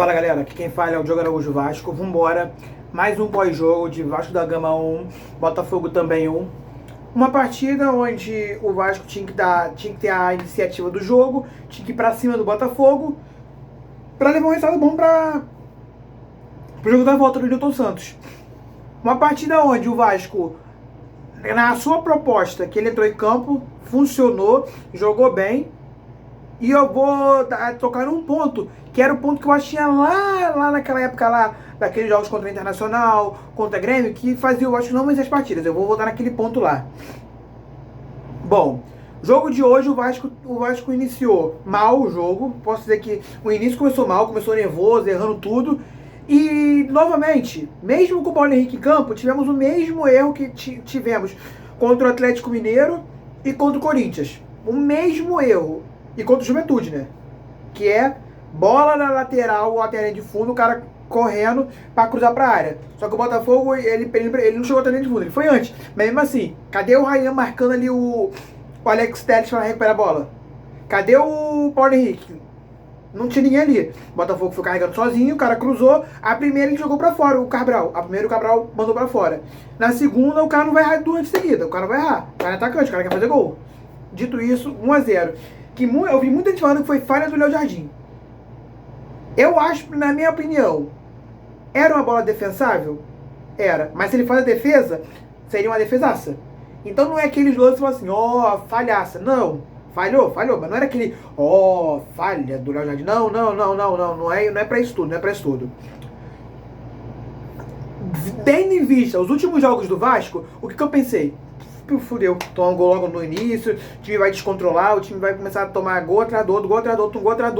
Fala galera, aqui quem fala é o Diogo Araújo Vasco. Vambora, mais um pós-jogo de Vasco da Gama 1, Botafogo também 1. Uma partida onde o Vasco tinha que ter a iniciativa do jogo, tinha que ir pra cima do Botafogo pra levar um resultado bom pro jogo da volta do Nilton Santos. Uma partida onde o Vasco, na sua proposta que ele entrou em campo, funcionou, jogou bem. E eu vou tocar num ponto, que era o ponto que eu tinha lá naquela época lá, daqueles jogos contra o Internacional, contra o Grêmio, que fazia o Vasco não vencer as partidas. Eu vou voltar naquele ponto lá. Bom, jogo de hoje o Vasco iniciou mal o jogo. Posso dizer que o início começou mal, começou nervoso, errando tudo. E, novamente, mesmo com o Paulo Henrique em campo, tivemos o mesmo erro que tivemos contra o Atlético Mineiro e contra o Corinthians. O mesmo erro. E contra o Juventude, né? Que é bola na lateral, até a linha de fundo, o cara correndo pra cruzar pra área. Só que o Botafogo, ele não chegou até a linha de fundo, ele foi antes. Mas mesmo assim, cadê o Ryan marcando ali o Alex Telles pra recuperar a bola? Cadê o Paulo Henrique? Não tinha ninguém ali. O Botafogo foi carregando sozinho, o cara cruzou. A primeira ele jogou pra fora, o Cabral. A primeira o Cabral mandou pra fora. Na segunda, o cara não vai errar duas de seguida. O cara vai errar. O cara é atacante, o cara quer fazer gol. Dito isso, 1-0. Eu vi muita gente falando que foi falha do Léo Jardim. Eu acho, na minha opinião, era uma bola defensável? Era. Mas se ele faz a defesa, seria uma defesaça. Então não é aqueles lances que falam assim, falhaça. Não. Falhou. Mas não era aquele, falha do Léo Jardim. Não. Não é pra isso tudo, não é pra isso tudo. Tendo em vista os últimos jogos do Vasco, o que eu pensei? Fudeu, tomar um gol logo no início, o time vai descontrolar, o time vai começar a tomar gol atrás do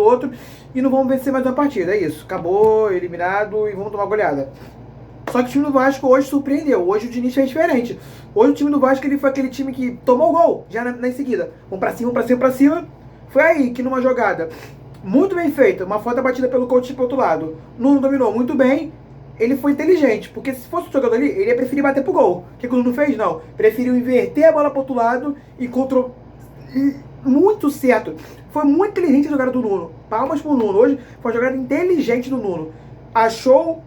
outro, e não vamos vencer mais uma partida, é isso, acabou, eliminado e vamos tomar goleada. Só que o time do Vasco hoje surpreendeu, hoje o Diniz é diferente. Hoje o time do Vasco ele foi aquele time que tomou o gol, já na seguida, vamos pra cima, foi aí que numa jogada muito bem feita, uma falta batida pelo coach pro outro lado, Nuno dominou muito bem. Ele foi inteligente, porque se fosse o jogador ali, ele ia preferir bater pro gol. O que o Nuno fez? Não. Preferiu inverter a bola pro outro lado e encontrou muito certo. Foi muito inteligente a jogada do Nuno. Palmas pro Nuno. Hoje foi uma jogada inteligente do Nuno. Achou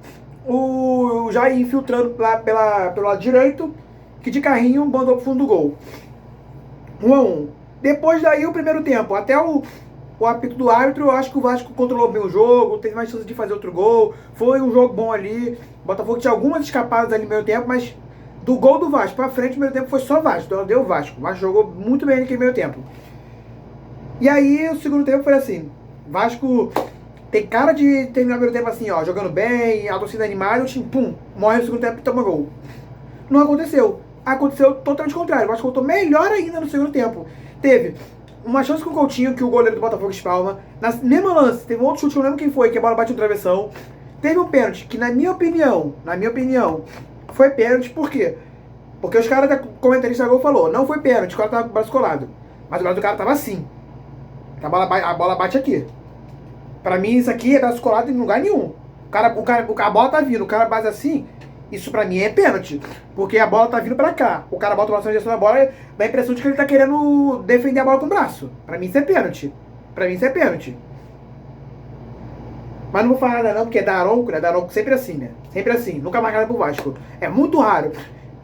o Jair infiltrando lá pelo lado direito, que de carrinho mandou pro fundo do gol. 1-1. Depois daí o primeiro tempo, até o apito do árbitro, eu acho que o Vasco controlou bem o jogo, teve mais chance de fazer outro gol, foi um jogo bom ali, o Botafogo tinha algumas escapadas ali no meio tempo, mas do gol do Vasco pra frente, no meio tempo foi só Vasco, então deu o Vasco jogou muito bem naquele meio tempo. E aí o segundo tempo foi assim, Vasco tem cara de terminar o primeiro tempo assim, jogando bem, a torcida animada, o time, morre no segundo tempo e toma gol. Não aconteceu totalmente contrário, o Vasco voltou melhor ainda no segundo tempo. Teve uma chance com o Coutinho, que o goleiro do Botafogo espalma. Na mesma lance, teve um outro chute, que eu não lembro quem foi, que a bola bate no travessão. Teve um pênalti, que na minha opinião, foi pênalti, por quê? Porque os caras da comentarista gol falou, não foi pênalti, o cara tava com o braço colado. Mas o braço do cara tava assim. A bola bate aqui. Pra mim, isso aqui é braço colado em lugar nenhum. A bola tá vindo, o cara bate assim. Isso pra mim é pênalti, porque a bola tá vindo pra cá. O cara bota o braço na direção da bola, dá a impressão de que ele tá querendo defender a bola com o braço. Pra mim isso é pênalti. Mas não vou falar nada não, porque é Daronco, né? Daronco sempre assim, né? Sempre assim, nunca marcado pro Vasco. É muito raro.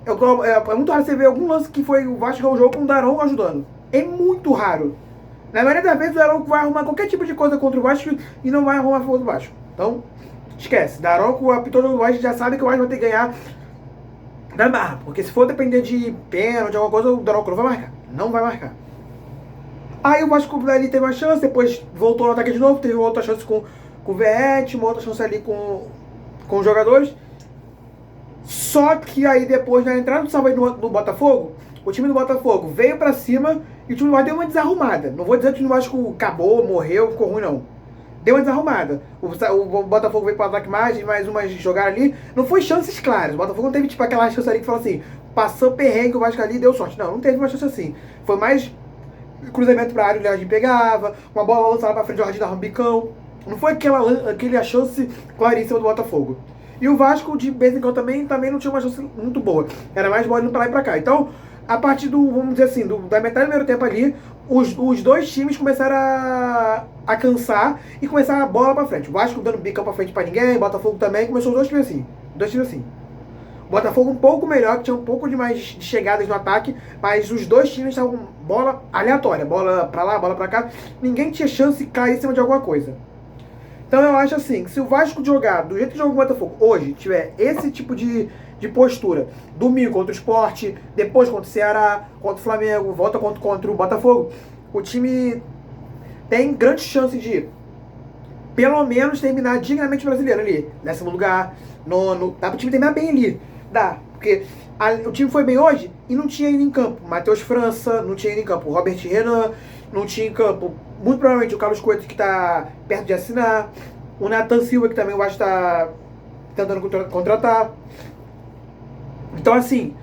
É muito raro você ver algum lance que foi o Vasco ganhou o jogo com o Daronco ajudando. É muito raro. Na maioria das vezes o Daronco vai arrumar qualquer tipo de coisa contra o Vasco e não vai arrumar a favor do Vasco. Então, esquece. Daronco, apitou do Vasco, já sabe que o Vasco vai ter que ganhar da marra. Porque se for depender de pênalti, alguma coisa, o Daronco não vai marcar. Não vai marcar. Aí o Vasco ali teve uma chance, depois voltou no ataque de novo, teve outra chance com o Verratti, uma outra chance ali com os jogadores. Só que aí depois, na entrada do Salve no Botafogo, o time do Botafogo veio pra cima e o time do Vasco deu uma desarrumada. Não vou dizer que o time do Vasco acabou, morreu, ficou ruim, não. Deu uma desarrumada. O Botafogo veio para o ataque mais umas jogaram ali. Não foi chances claras. O Botafogo não teve tipo aquela chance ali que falou assim, passou perrengue, o Vasco ali deu sorte. Não teve uma chance assim. Foi mais cruzamento para a área, o Jardim pegava, uma bola lançada para frente, o Jardim dava um bicão. Não foi aquela chance claríssima do Botafogo. E o Vasco, de vez em quando, também não tinha uma chance muito boa. Era mais bola indo para lá e para cá. Então, a partir vamos dizer assim, da metade do primeiro tempo ali, os dois times começaram a cansar e começaram a bola pra frente. O Vasco dando bicão pra frente pra ninguém, o Botafogo também, começou os dois times assim. Dois times assim. O Botafogo um pouco melhor, que tinha um pouco de mais de chegadas no ataque, mas os dois times estavam com bola aleatória, bola pra lá, bola pra cá. Ninguém tinha chance de cair em cima de alguma coisa. Então eu acho assim, que se o Vasco jogar do jeito que jogou o Botafogo hoje, tiver esse tipo de postura, domingo contra o Sport, depois contra o Ceará, contra o Flamengo, volta contra o Botafogo, o time tem grande chance de, pelo menos, terminar dignamente o brasileiro ali, 10º lugar, nono, dá pro time terminar bem ali, dá, porque o time foi bem hoje e não tinha ainda em campo Matheus França, não tinha ainda em campo Robert Renan, não tinha em campo, muito provavelmente, o Carlos Coelho, que está perto de assinar, o Nathan Silva, que também o Vasco está tentando contratar. Então, assim,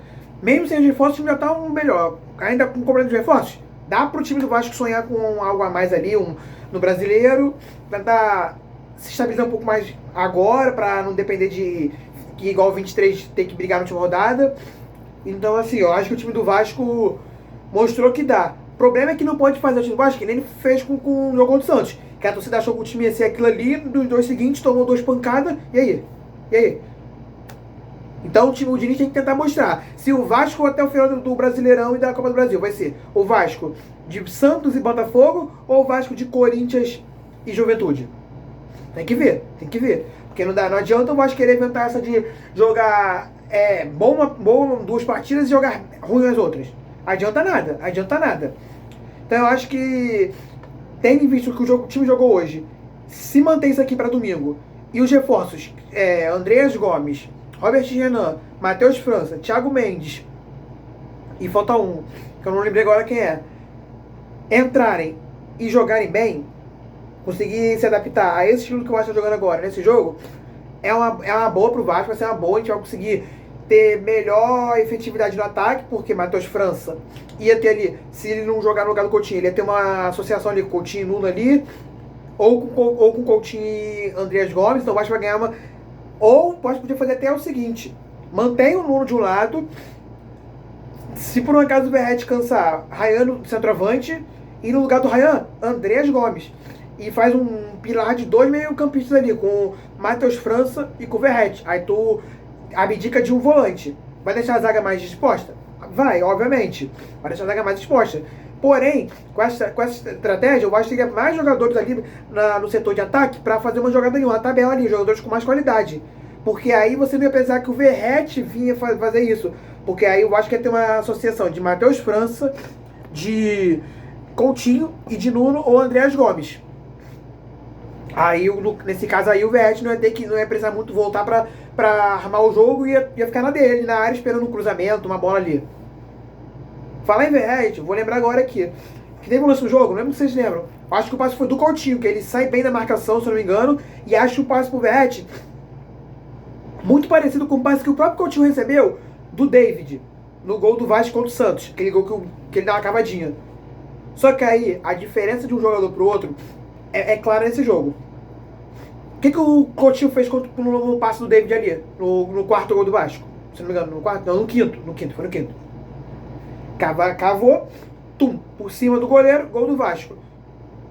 mesmo sem os reforços, o time já está melhor. Ainda com problema de reforços, dá para o time do Vasco sonhar com algo a mais ali, no brasileiro, tentar se estabilizar um pouco mais agora, para não depender de que, igual o 23, ter que brigar na última rodada. Então, assim, eu acho que o time do Vasco mostrou que dá. O problema é que não pode fazer o time do Vasco, que nem ele fez com o jogo contra o Santos. Que a torcida achou que o time ia ser aquilo ali, dos dois seguintes, tomou 2 pancadas, e aí? E aí? Então o Diniz tem que tentar mostrar. Se o Vasco até o final do Brasileirão e da Copa do Brasil vai ser o Vasco de Santos e Botafogo ou o Vasco de Corinthians e Juventude? Tem que ver, tem que ver. Porque não adianta o Vasco querer inventar essa de jogar bom 2 partidas e jogar ruim as outras. Adianta nada. Então eu acho que, tendo em vista que o time jogou hoje, se mantém isso aqui para domingo, e os reforços, Andreas Gomes, Robert Renan, Matheus França, Thiago Mendes, e falta um, que eu não lembrei agora quem é, entrarem e jogarem bem, conseguir se adaptar a esse estilo que o Vasco está jogando agora, nesse jogo, é uma boa pro Vasco, vai ser uma boa, a gente vai conseguir ter melhor efetividade no ataque, porque Matheus França ia ter ali, se ele não jogar no lugar do Coutinho, ele ia ter uma associação ali com Coutinho e Nuno ali, ou com Coutinho e Andreas Gomes, então o Vasco vai ganhar uma. Ou podia fazer até o seguinte: mantém o Nuno de um lado, se por um acaso o Verratti cansar, Ryan no centroavante, e no lugar do Ryan, Andreas Gomes. E faz um pilar de 2 meio-campistas ali, com Matheus França e com o Verratti. Aí tu abdica de um volante. Vai deixar a zaga mais disposta? Vai, obviamente. Vai deixar a zaga mais disposta. Porém, com essa estratégia, eu acho que teria mais jogadores ali no setor de ataque para fazer uma jogada ali, uma tabela ali, jogadores com mais qualidade. Porque aí você não ia pensar que o Verratti vinha fazer isso. Porque aí eu acho que ia ter uma associação de Matheus França, de Coutinho e de Nuno ou Andreas Gomes. Aí, nesse caso aí, o Verratti não ia precisar muito voltar pra armar o jogo e ia ficar na dele, na área, esperando um cruzamento, uma bola ali. Falar em Verratti, vou lembrar agora aqui, que teve um lance no jogo, não lembro se vocês lembram. Acho que o passe foi do Coutinho, que ele sai bem da marcação, se eu não me engano, e acho que o passe pro Verratti muito parecido com o passe que o próprio Coutinho recebeu do David, no gol do Vasco contra o Santos, aquele gol que ele dá uma cavadinha. Só que aí, a diferença de um jogador pro outro é clara nesse jogo. O que o Coutinho fez no passe do David ali, no 4º gol do Vasco? Se não me engano, no 4º? Não, no quinto, foi no quinto. Cavou, por cima do goleiro, gol do Vasco.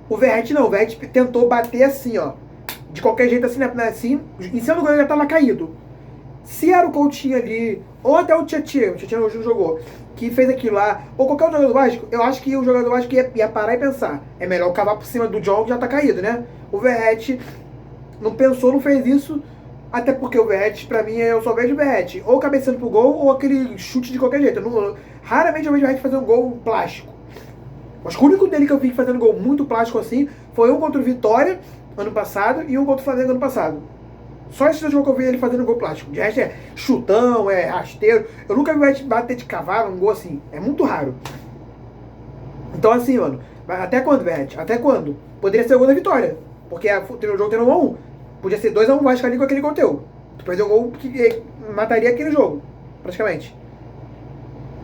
O Verratti não, o Verratti tentou bater assim, ó, de qualquer jeito assim, assim, em cima do goleiro já tava caído. Se era o Coutinho ali, ou até o Tietchan não jogou, que fez aquilo lá, ou qualquer outro jogador do Vasco, eu acho que o jogador do Vasco ia parar e pensar, é melhor cavar por cima do John que já tá caído, né? O Verratti não pensou, não fez isso, até porque o Verratti, pra mim, eu só vejo o Verratti ou cabeceando pro gol, ou aquele chute de qualquer jeito. Raramente eu vejo o Verratti fazer um gol plástico. Acho que o único dele que eu vi fazendo gol muito plástico assim, foi um contra o Vitória, ano passado, e um contra o Flamengo, ano passado. Só esse jogo que eu vi ele fazendo gol plástico. De resto é chutão, é rasteiro. Eu nunca vi o Verratti bater de cavalo, um gol assim. É muito raro. Então assim, mano, até quando, Verratti? Até quando? Poderia ser o gol da vitória. Porque o jogo tem 1-1. Podia ser 2-1 Vasco ali com aquele gol teu. Tu perdeu o gol que mataria aquele jogo, praticamente.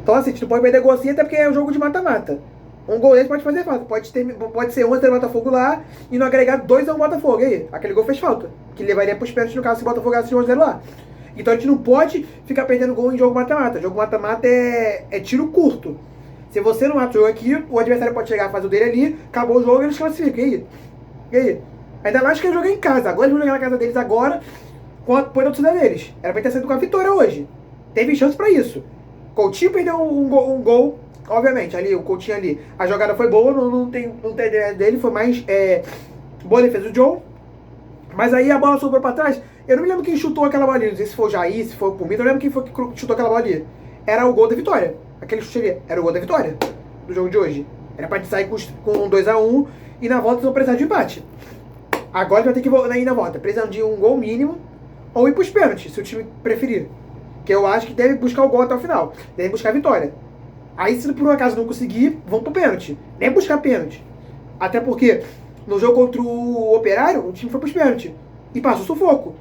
Então assim, tu não pode perder gol assim, até porque é um jogo de mata-mata. Um gol desse pode fazer falta. Pode ser 1-0 Botafogo lá e no agregado 2-1 Botafogo. E aí, aquele gol fez falta. Que levaria pros pênaltis no caso se o Botafogo ganhasse 1-0 lá. Então a gente não pode ficar perdendo gol em jogo mata-mata. Jogo mata-mata é tiro curto. Se você não mata o jogo aqui, o adversário pode chegar, fazer o dele ali, acabou o jogo e eles classificam. E aí? E aí? Ainda mais que eles jogam em casa. Agora eles vão jogar na casa deles agora, com o apoio da torcida deles. Era pra ter saído com a vitória hoje. Teve chance pra isso. Coutinho perdeu um gol, obviamente, ali, o Coutinho ali. A jogada foi boa, não tem ideia dele, foi mais boa defesa do John. Mas aí a bola sobrou pra trás. Eu não me lembro quem chutou aquela bola ali. Não sei se foi o Jair, se foi o Pumita. Eu não lembro quem foi que chutou aquela bola ali. Era o gol da vitória. Aquele chute ali. Era o gol da vitória do jogo de hoje. Era pra gente sair com 2-1 e na volta não precisar de empate. Agora vai ter que ir na volta. Precisando de um gol mínimo ou ir pros pênaltis, se o time preferir. Que eu acho que deve buscar o gol até o final. Deve buscar a vitória. Aí se por um acaso não conseguir, vão pro pênalti. Nem buscar pênalti. Até porque no jogo contra o Operário, o time foi pros pênaltis. E passou sufoco.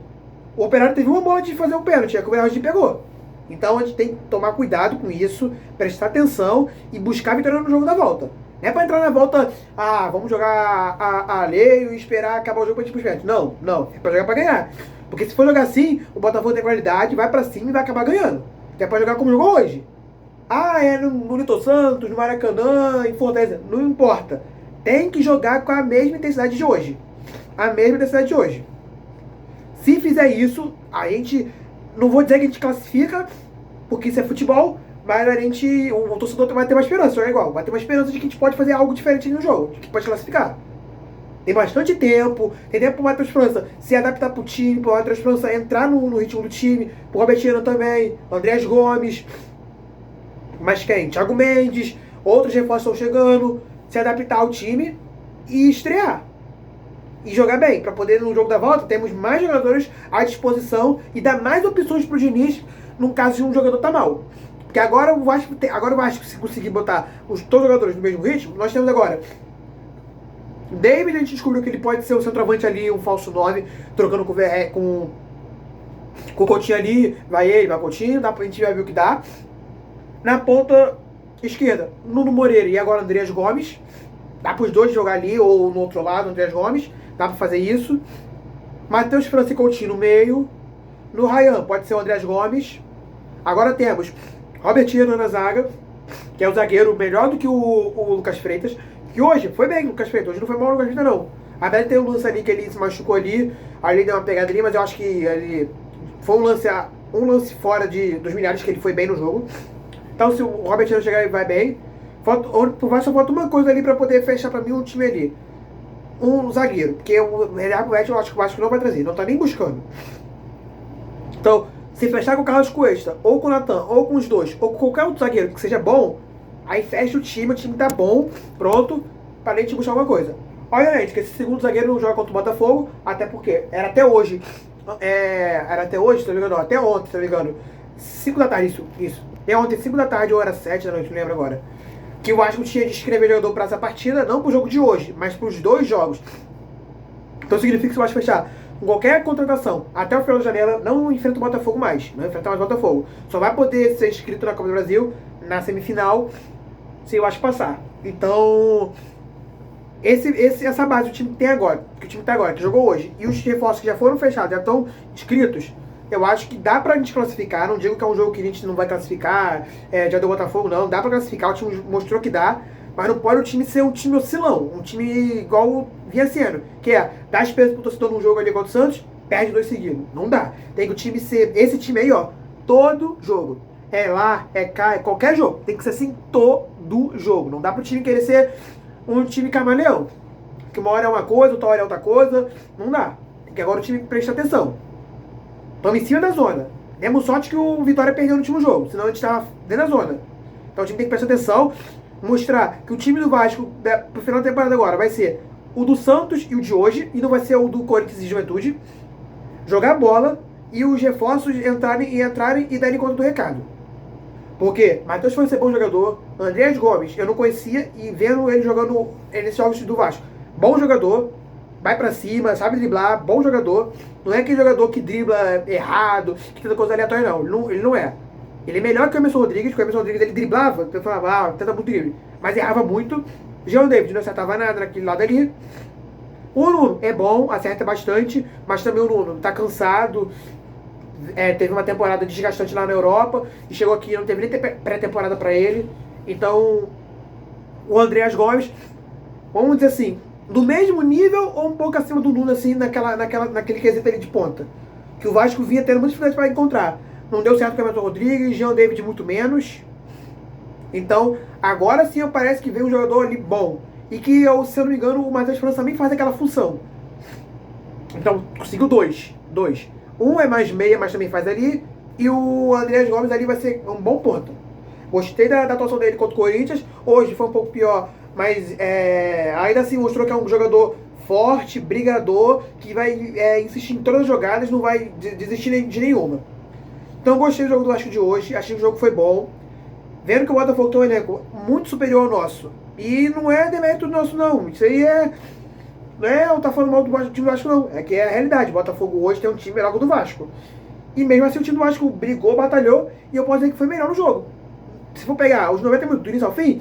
O Operário teve uma bola de fazer um pênalti, a que o Real pegou. Então a gente tem que tomar cuidado com isso, prestar atenção e buscar a vitória no jogo da volta. Não é pra entrar na volta, vamos jogar a alheio e esperar acabar o jogo pra gente ir pros pênaltis. Não, não. É pra jogar pra ganhar. Porque se for jogar assim, o Botafogo tem qualidade, vai pra cima e vai acabar ganhando. É pra jogar como jogou hoje. É no Newton Santos, no Maracanã, em Fortaleza. Não importa. Tem que jogar com a mesma intensidade de hoje. A mesma intensidade de hoje. Se fizer isso, a gente... Não vou dizer que a gente classifica, porque isso é futebol, mas a gente... O torcedor vai ter uma esperança, não é igual. Vai ter uma esperança de que a gente pode fazer algo diferente no jogo. De que pode classificar. Tem bastante tempo. Tem tempo para o Matheus França se adaptar pro time, para o Matheus França entrar no ritmo do time. Pro Robertinho também. Andrés Gomes. Mas quem? Thiago Mendes. Outros reforços estão chegando. Se adaptar ao time e estrear. E jogar bem. Para poder, no jogo da volta, temos mais jogadores à disposição e dar mais opções pro Diniz no caso de um jogador tá mal. Porque agora o Vasco, se conseguir botar todos os jogadores no mesmo ritmo, nós temos agora David, a gente descobriu que ele pode ser um centroavante ali, um falso 9, trocando com o Coutinho ali, vai ele, vai Coutinho, a gente vai ver o que dá. Na ponta esquerda, Nuno Moreira e agora Andrés Gomes. Dá para os dois jogar ali, ou no outro lado, Andrés Gomes. Dá para fazer isso. Matheus França e Coutinho no meio. No Ryan pode ser o Andrés Gomes. Agora temos Robertinho na zaga, que é o zagueiro melhor do que o Lucas Freitas. Que hoje foi bem o Lucas Freitas, hoje não foi mal o Lucas Freitas não. Apesar de ter um lance ali que ele se machucou ali deu uma pegada ali, mas eu acho que ele foi um lance fora dos milhares que ele foi bem no jogo. Então se o Robertinho chegar, ele vai bem. Só falta uma coisa ali pra poder fechar pra mim um time ali. Um zagueiro, porque o Renato eu acho que o Vasco não vai trazer, não tá nem buscando. Então, se fechar com o Carlos Cuesta, ou com o Natan, ou com os dois, ou com qualquer outro zagueiro que seja bom, aí fecha o time tá bom, pronto, pra gente buscar alguma coisa. Obviamente que esse segundo zagueiro não joga contra o Botafogo, até porque era até hoje, se não me engano, até ontem, se não me engano, 5 da tarde, isso. É ontem, 5 da tarde, ou era 7 da noite, não lembro agora. Que o Vasco tinha de escrever jogador pra essa partida, não pro jogo de hoje, mas pros 2 jogos. Então significa que se o Vasco fechar com qualquer contratação até o final da janela, não enfrenta o Botafogo mais. Não enfrenta mais o Botafogo. Só vai poder ser inscrito na Copa do Brasil na semifinal se o Vasco passar. Então, essa base o time tem agora, que jogou hoje, e os reforços que já foram fechados, já estão inscritos, eu acho que dá pra gente classificar. Não digo que é um jogo que a gente não vai classificar, já deu Botafogo, não. Dá pra classificar, o time mostrou que dá. Mas não pode o time ser um time oscilão. Um time igual vinha sendo. Que dá esperança pro torcedor num jogo ali contra o Santos, perde 2 seguidos. Não dá. Tem que o time ser esse time aí, ó. Todo jogo. É lá, é cá, é qualquer jogo. Tem que ser assim todo jogo. Não dá pro time querer ser um time camaleão. Que uma hora é uma coisa, outra hora é outra coisa. Não dá. Tem que agora o time prestar atenção. Estamos em cima da zona. Demos sorte que o Vitória perdeu no último jogo. Senão a gente estava dentro da zona. Então o time tem que prestar atenção. Mostrar que o time do Vasco, pro final da temporada agora, vai ser o do Santos e o de hoje. E não vai ser o do Corinthians e Juventude. Jogar bola e os reforços entrarem e darem conta do recado. Porque Matheus foi ser bom jogador. Andrés Gomes, eu não conhecia. E vendo ele jogando nesses jogos do Vasco. Bom jogador. Vai pra cima, sabe driblar, bom jogador. Não é aquele jogador que dribla errado, que tenta coisa aleatória, não. Ele não é. Ele é melhor que o Emerson Rodrigues, porque o Emerson Rodrigues ele driblava, eu falava, tenta muito drible. Mas errava muito. Já o David não acertava nada naquele lado ali. O Nuno é bom, acerta bastante, mas também o Nuno tá cansado. Teve uma temporada desgastante lá na Europa, e chegou aqui, não teve nem pré-temporada pra ele. Então, o Andreas Gomes, vamos dizer assim, do mesmo nível ou um pouco acima do Nuno, assim, naquele quesito ali de ponta. Que o Vasco vinha tendo muita dificuldade para encontrar. Não deu certo com o Everton Rodrigues, Jean David muito menos. Então, agora sim parece que vem um jogador ali bom. E que, se eu não me engano, o Matheus França também faz aquela função. Então, conseguiu dois. Um é mais meia, mas também faz ali. E o Andreas Gomes ali vai ser um bom ponto. Gostei da atuação dele contra o Corinthians. Hoje foi um pouco pior, mas ainda assim mostrou que é um jogador forte, brigador, que vai insistir em todas as jogadas, não vai desistir de nenhuma. Então gostei do jogo do Vasco de hoje, achei que o jogo foi bom. Vendo que o Botafogo tem um elenco muito superior ao nosso. E não é demérito nosso, não. Isso aí não é eu tá falando mal do time do Vasco, não. É que é a realidade. O Botafogo hoje tem um time melhor que o do Vasco. E mesmo assim o time do Vasco brigou, batalhou, e eu posso dizer que foi melhor no jogo. Se for pegar os 90 minutos do início ao fim,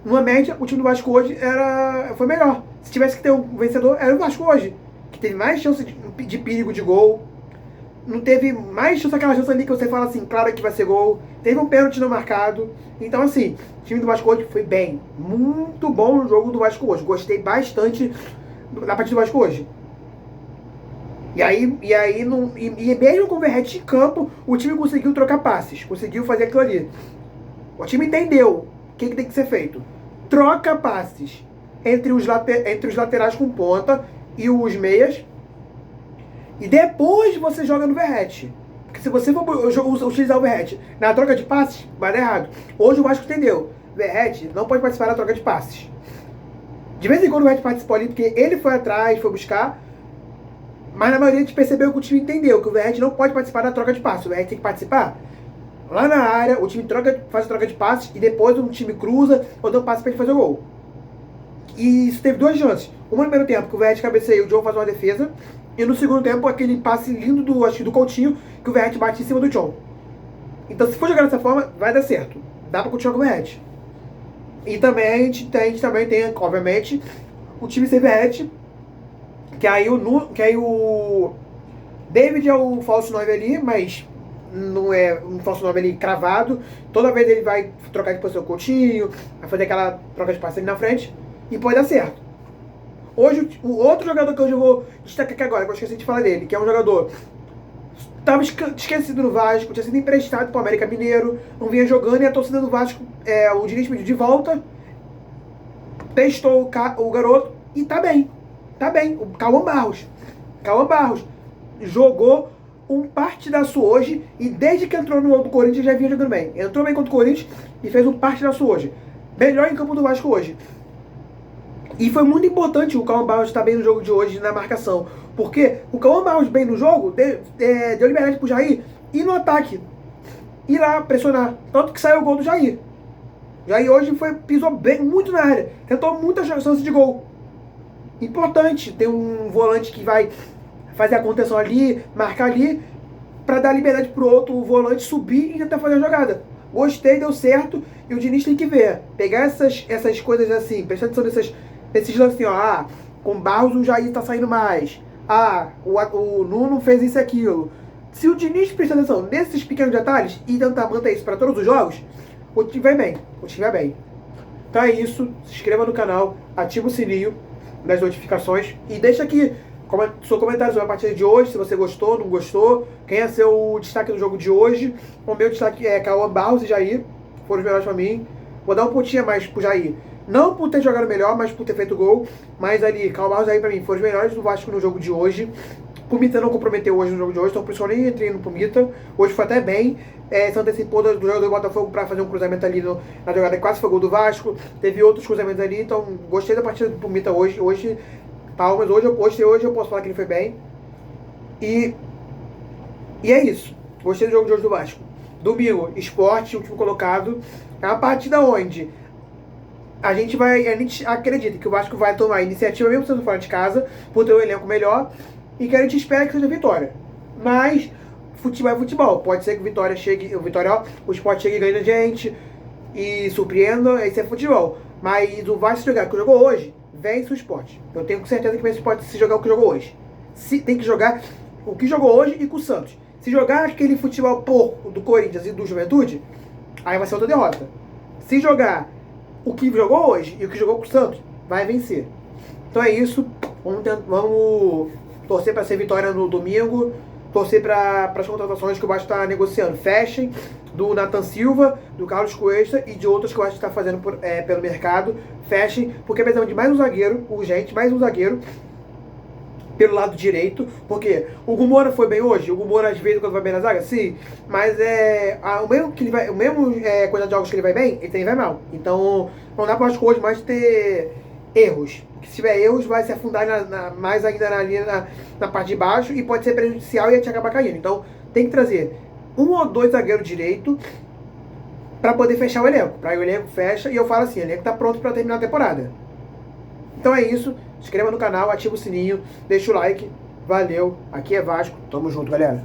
numa média, o time do Vasco hoje foi melhor. Se tivesse que ter um vencedor, era o Vasco hoje. Que teve mais chance de perigo de gol. Não teve mais chance, aquela chance ali que você fala assim, claro que vai ser gol. Teve um pênalti não marcado. Então assim, o time do Vasco hoje foi bem. Muito bom o jogo do Vasco hoje. Gostei bastante da partida do Vasco hoje. E mesmo com o Verratti em campo, o time conseguiu trocar passes. Conseguiu fazer aquilo ali. O time entendeu o que tem que ser feito. Troca passes entre os laterais com ponta e os meias. E depois você joga no Verratti. Porque se você for utilizar o Verratti na troca de passes, vai dar errado. Hoje o Vasco entendeu. Verratti não pode participar da troca de passes. De vez em quando o Verratti participou ali, porque ele foi atrás, foi buscar. Mas na maioria a gente percebeu que o time entendeu que o Verratti não pode participar da troca de passes. O Verratti tem que participar lá na área, o time faz a troca de passes e depois o time cruza ou dá um passe para ele fazer o gol. E isso teve duas chances. Uma no primeiro tempo, que o Verratti cabeceia e o John faz uma defesa. E no segundo tempo, aquele passe lindo do Coutinho, que o Verratti bate em cima do John. Então, se for jogar dessa forma, vai dar certo. Dá pra continuar com o Verratti. E também a gente também tem, obviamente, o time sem Verratti, que aí o David é o falso 9 ali, mas não é um falso 9 ali cravado. Toda vez ele vai trocar de posição com o Coutinho, vai fazer aquela troca de passe ali na frente, e pode dar certo. Hoje, o outro jogador que hoje eu vou destacar aqui agora, que eu esqueci de falar dele, que é um jogador estava esquecido no Vasco, tinha sido emprestado para o América Mineiro, não vinha jogando, e a torcida do Vasco, o Diniz pediu de volta, testou o garoto e tá bem. O Cauã Barros jogou um partidaço hoje, e desde que entrou no gol do Corinthians já vinha jogando bem. Entrou bem contra o Corinthians e fez um partidaço hoje. Melhor em campo do Vasco hoje. E foi muito importante o Cauã Barros estar bem no jogo de hoje, na marcação. Porque o Cauã Barros bem no jogo deu liberdade pro Jair ir no ataque. Ir lá pressionar. Tanto que saiu o gol do Jair. Jair hoje pisou bem, muito na área. Tentou muitas chances de gol. Importante ter um volante que vai fazer a contenção ali, marcar ali, para dar liberdade pro outro volante subir e tentar fazer a jogada. Gostei, deu certo. E o Diniz tem que ver. Pegar essas coisas assim, prestar atenção nesses lances assim, ó. Com Barros o Jair tá saindo mais. O Nuno fez isso e aquilo. Se o Diniz prestar atenção nesses pequenos detalhes e tentar manter isso para todos os jogos, o time vai bem. Então é isso. Se inscreva no canal, ativa o sininho das notificações e deixa aqui seu comentário sobre a partida de hoje, se você gostou, não gostou, quem é seu destaque do jogo de hoje. O meu destaque é Cauã Barros e Jair, foram os melhores pra mim. Vou dar um pontinho a mais pro Jair, não por ter jogado melhor, mas por ter feito gol. Mas ali, Cauã Barros e Jair pra mim foram os melhores do Vasco no jogo de hoje. Pumita não comprometeu hoje no jogo de hoje, então por isso eu nem entrei no Pumita. Hoje foi até bem, se antecipou do jogador do Botafogo para fazer um cruzamento ali na jogada, quase foi gol do Vasco. Teve outros cruzamentos ali, então gostei da partida do Pumita hoje. Palmas, hoje eu posso falar que ele foi bem. E é isso. Gostei do jogo de hoje do Vasco. Domingo, Sport, último colocado. É uma partida onde a gente acredita que o Vasco vai tomar a iniciativa, mesmo sendo fora de casa, por ter um elenco melhor, e que a gente espera que seja vitória. Mas futebol é futebol. Pode ser que o Sport chegue e ganhe a gente e surpreenda, isso é futebol. Mas o Vasco jogar que jogou hoje, vence o Sport. Eu tenho certeza que vence o Sport se jogar o que jogou hoje. Tem que jogar o que jogou hoje e com o Santos. Se jogar aquele futebol porco do Corinthians e do Juventude, aí vai ser outra derrota. Se jogar o que jogou hoje e o que jogou com o Santos vai vencer. Então é isso. Vamos torcer para ser vitória no domingo. Torcer para as contratações que o Vasco está negociando fechem, do Nathan Silva, do Carlos Cuesta e de outros que o Vasco está fazendo pelo mercado, fechem, porque precisamos de mais um zagueiro, urgente, mais um zagueiro pelo lado direito, porque o Hugo Moura foi bem hoje, o Hugo Moura às vezes quando vai bem na zaga, sim, mas o mesmo quantidade de jogos que ele vai bem, ele também vai mal. Então não dá para o Vasco hoje mais ter erros. Porque se tiver erros, vai se afundar mais ainda na parte de baixo e pode ser prejudicial e a gente acabar caindo. Então tem que trazer um ou dois zagueiros direito para poder fechar o elenco. Para o elenco fecha e eu falo assim, o elenco tá pronto para terminar a temporada. Então é isso, se inscreva no canal, ativa o sininho, deixa o like, valeu, aqui é Vasco, tamo junto galera.